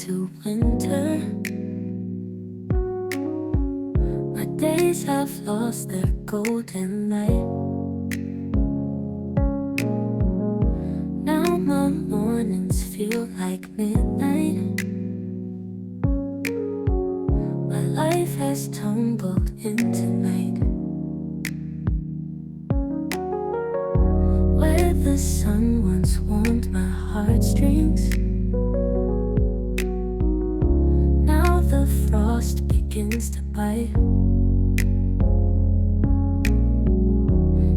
into winter. My days have lost their golden light. Now my mornings feel like midnight. My life has tumbled into night, where the sun once warmed my heartstrings. Now the frost begins to bite.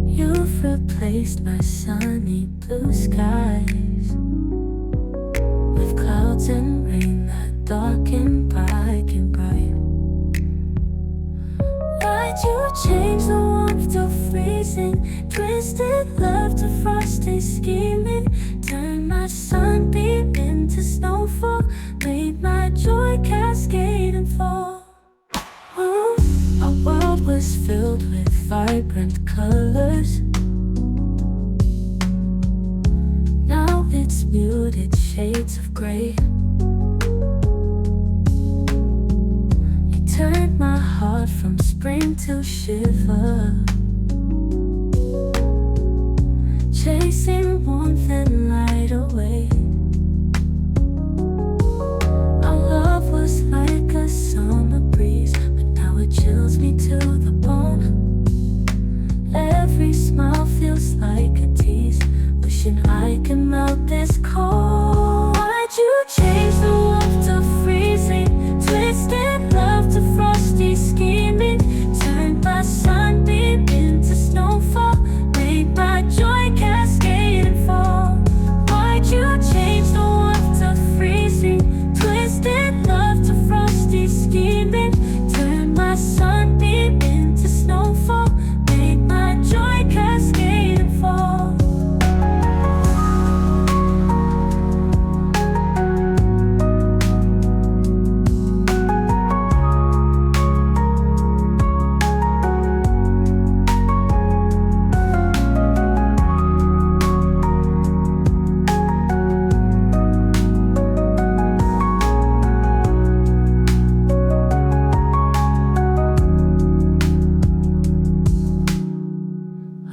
You've replaced my sunny blue skies with clouds and rain that darken bright and bright. Why'd you change the warmth to freezing? Twisted love to frosty scheming. Turned my sunbeam into snowfall. Made my joy cascade and fall. Our world was filled with vibrant colors. Now it's muted shades of gray. You turned my heart from spring to shiver, chasing warmth and light away. Our love was like a summer breeze, but now it chills me to the bone. Every smile feels like a tease, wishing I could melt this cold. Why'd you change the warmth to freezing? Twisted love to frosty scheming. Turned my sunbeam into snowfall. Made my joy cascade and fall. Why'd you change the warmth to freezing? Twisted love to frosty scheming. Turned my sunbeam into snowfall. Made my joy cascade and fall.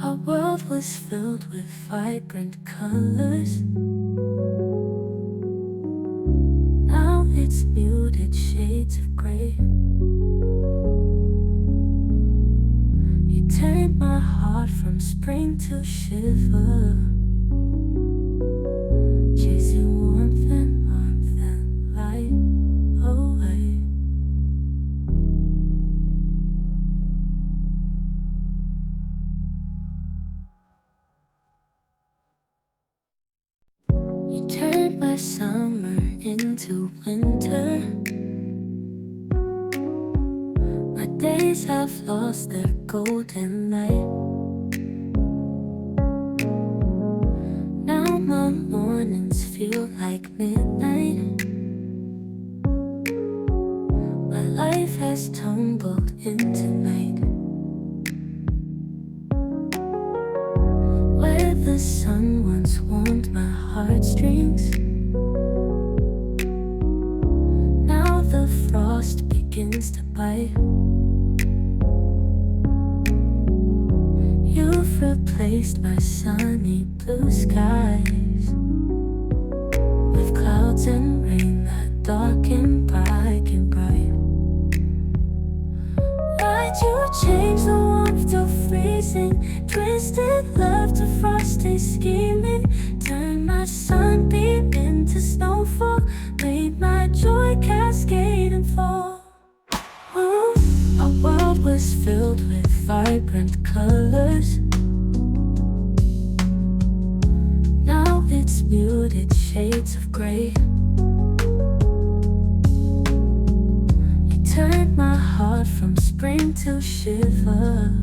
Our world was filled with vibrant colors. Now it's muted shades of gray. You turned my heart from spring to shiver, chasing warmth and light away. You turned my summer into winter. My days have lost their golden light. Now my mornings feel like midnight. My life has tumbled into night, where the sun once warmed my heartstrings. Now the frost begins to bite. You've replaced my sunny blue skies with clouds and rain that darken bright and bright. Why'd you change the warmth to freezing? Twisted love to frosty scheming. Turned my sunbeam into snowfall. Made my joy cascade and fall. Our world was filled with vibrant colors. Now it's muted shades of gray. You turned my heart from spring to shiver,